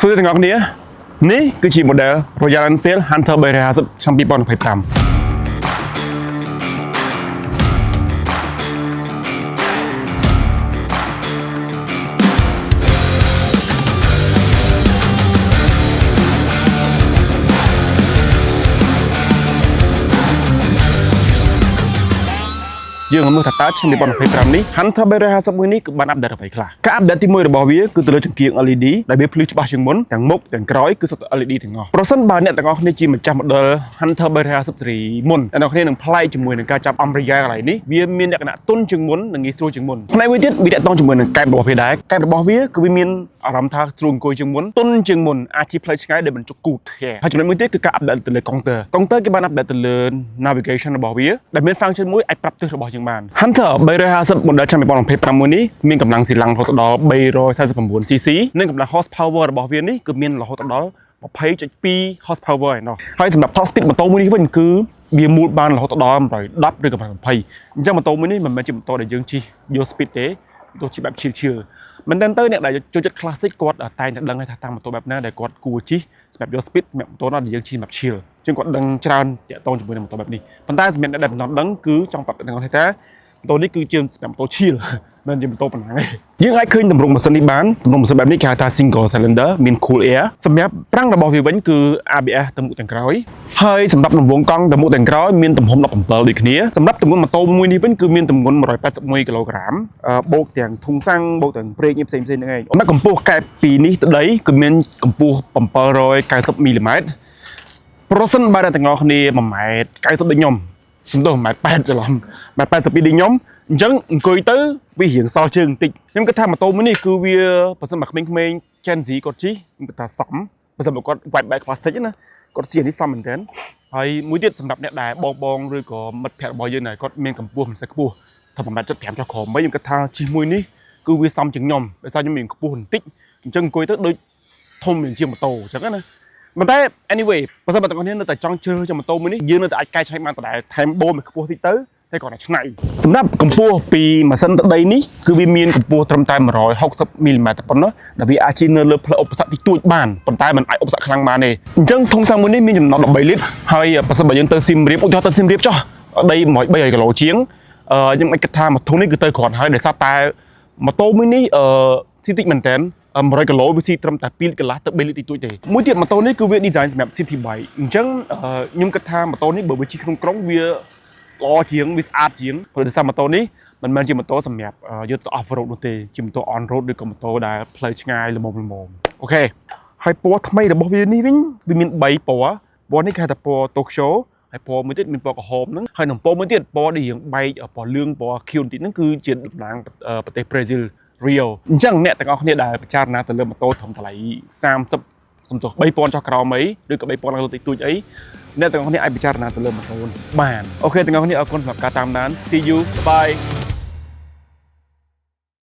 សួស្តីទាំងអស់គ្នានេះគឺជា model Royal Enfield Hunter 350ឆ្នាំ2025យើងមើលថាតើឆ្នាំ2025នេះ Hunter 350មួយនេះគឺបានអាប់ដេតអ្វីខ្លះការអាប់ដេតទី1របស់វាគឺទៅលើចង្កៀង LED ដែលវាភ្លឺច្បាស់ជាងមុនទាំងមុខទាំងក្រោយគឺសុទ្ធតែ LED ទាំងអស់ប្រសិនបើអ្នកទាំងអស់គ្នាជាម្ចាស់ model Hunter 350 សេរីមុនអ្នកទាំងអស់គ្នានឹងប្លែកជាមួយនឹងការចាប់អំប្រយ៉ាកន្លែងនេះវាមានលក្ខណៈទន់ជាងមុននិងងាយស្រួលជាងមុនផ្នែកមួយទៀតវាតាក់ទងជាមួយនឹងកែបរបស់វាដែរកែបរបស់វាគឺវាមានអារម្មណ៍ថាស្រួលអង្គុយជាងមុនទន់ជាងមុនអាចជិះផ្លូវឆ្ងាយដែលមិនចុកគូតហើយចំណុចមួយទៀតគឺការអាប់ដេតទៅលើកុងទ័រគេបានអាប់ដេតទៅលើ navigation របស់វាដែលមាន function មួយអាចប្រាប់ទិសរបស់យើងបាន Hunter 350 model ឆ្នាំ2025មួយនេះមានកម្លាំងស៊ីឡាំងរហូតដល់ 349cc និងកម្លាំង horsepower របស់វានេះគឺមានរហូតដល់ 20.2 horsepower ឯណោះហើយសម្រាប់ top speed ម៉ូតូមួយនេះវិញគឺវាមូលបានរហូតដល់110ឬក៏120អញ្ចឹងម៉ូតូមួយនេះមិនមែនជាម៉ូតូដែលយើងជិះយក speed ទេទោះជាបែបឈៀលមែនតើអ្នកដែលចូលចិត្ត classic គាត់តែងតែដឹងថាតាមម៉ូតូបែបណាដែលគាត់គួរជិះសម្រាប់យក speed សម្រាប់ម៉ូតូណាដែលយើងជិះសម្រាប់ឈៀលអញ្ចឹងគាត់ដឹងច្រើនតាក់ទងជាមួយនឹងម៉ូតូបែបនេះប៉ុន្តែសម្រាប់អ្នកដែលមិនដឹងគឺចង់ប្រាប់អ្នកទាំងអស់ថាម៉ូតូនេះគឺជាសម្រាប់ម៉ូតូឈៀលមិនជាម៉ូតូប៉ុណ្ណាទេយើងអាចឃើញទម្រង់ម៉ាស៊ីននេះបានទម្រង់ម៉ាស៊ីនបែបនេះគេហៅថា single cylinder មាន cool air សម្រាប់ប្រាំងរបស់វាវិញគឺ ABS ទៅមុខទាំងក្រោយហើយសម្រាប់រង្វង់កង់ទៅមុខទាំងក្រោយមានទំហំ17ដូចគ្នាសម្រាប់ទម្ងន់ម៉ូតូមួយនេះវិញគឺមានទម្ងន់181គីឡូក្រាមបូកទាំងធុងសាំងបូកទាំងប្រេកផ្សេងៗហ្នឹងឯងសម្រាប់កម្ពស់កែបពីនេះទៅដីគឺមានកម្ពស់790មីលីម៉ែត្រប្រសិនបើអ្នកទាំងអស់គ្នា1ម៉ែត្រ90ដូចខ្ញុំសំដៅ1ម៉ែត្រ80ច្រឡំ1ម៉ែត្រ82ដូចខ្ញុំអញ្ចឹងអង្គុយទៅវារៀងសល់ជើងបន្តិចខ្ញុំគិតថាម៉ូតូមួយនេះគឺវាបើសិនបើក្មេងៗ Gen Z គាត់ជិះខ្ញុំគិតថាសមបើសិនបើគាត់ white bike classic ណាគាត់ជិះនេះសមមែនទែនហើយមួយទៀតសម្រាប់អ្នកដែលបងឬក៏មិត្តភ័ក្តិរបស់យើងដែលគាត់មានកម្ពស់មិនសូវខ្ពស់ថា1.75ចុះក្រោមវិញខ្ញុំគិតថាជិះមួយនេះគឺវាសមជាងខ្ញុំដោយសារខ្ញុំមានខ្ពស់បន្តិចអញ្ចឹងអង្គុយទៅដូចធំជាងម៉ូតូអញ្ចឹងណាប៉ុន្តែ anyway បើសិនបើទាំងអស់គ្នានៅតែចង់ជ្រើសរើសម៉ូតូមួយនេះយើងនៅតែអាចកែច្នៃបានដដែលថែមបូមឲ្យខ្ពស់តិចទៅតែគាត់តែឆ្នៃសម្រាប់កម្ពស់ពីម៉ាស៊ីនទៅដីនេះគឺវាមានកម្ពស់ត្រឹមតែ160មីលីម៉ែត្រប៉ុណ្ណោះដែលវាអាចជិះនៅលើផ្លូវឧបសគ្គតិចតួចបានប៉ុន្តែมันអាចឧបសគ្គខ្លាំងបានទេអញ្ចឹងធុងសាំងមួយនេះមានចំណុច13លីត្រហើយបើសិនបើយើងទៅសៀមរាបឧទាហរណ៍ទៅសៀមរាបចុះដី103គីឡូជាងខ្ញុំអាចគិតថាម៉ូតូនេះគឺទៅគ្រាន់ហើយដោយសារតែម៉ូតូមួយនេះស៊ីតិចមែនតើ100គីឡូវាស៊ីត្រឹមតែ2លីត្រកន្លះទៅ3លីត្រតិចតួចទេមួយទៀតម៉ូតូនេះគឺវា design សម្រាប់ city bike អញ្ចឹងខ្ញុំគិតថាម៉ូតូនេះបើវាជិះក្នុងក្រុងវាល្អជាងវាស្អាតជាងព្រោះដោយសារម៉ូតូនេះមិនមែនជាម៉ូតូសម្រាប់យកទៅ off road នោះទេជាម៉ូតូ on road ឬក៏ម៉ូតូដែលផ្លូវឆ្ងាយល្មមអូខេហើយពណ៌ថ្មីរបស់វានេះវិញវាមាន3ពណ៌នេះគេហៅថាពណ៌ Tokyo ហើយពណ៌មួយទៀតមានពណ៌ក្រហមហ្នឹងហើយនឹងពណ៌មួយទៀតពណ៌ដែលរៀងបែកពណ៌លឿងពណ៌ខៀវបន្តិចហ្នឹងគឺជាតំណាងប្រទេសប្រេស៊ីល Rio អញ្ចឹងអ្នកទាំងអស់គ្នាដែលពិចារណាទៅលើម៉ូតូធំតម្លៃ30សំទោស3000ចុះក្រោមអីឬក៏3000ឡើងតិចតួចអីអ្នកទាំងអស់គ្នាអាចពិចារណាទៅលើម៉ូតូបានអូខេទាំងអស់គ្នាអរគុណសម្រាប់ការតាមដាន See you bye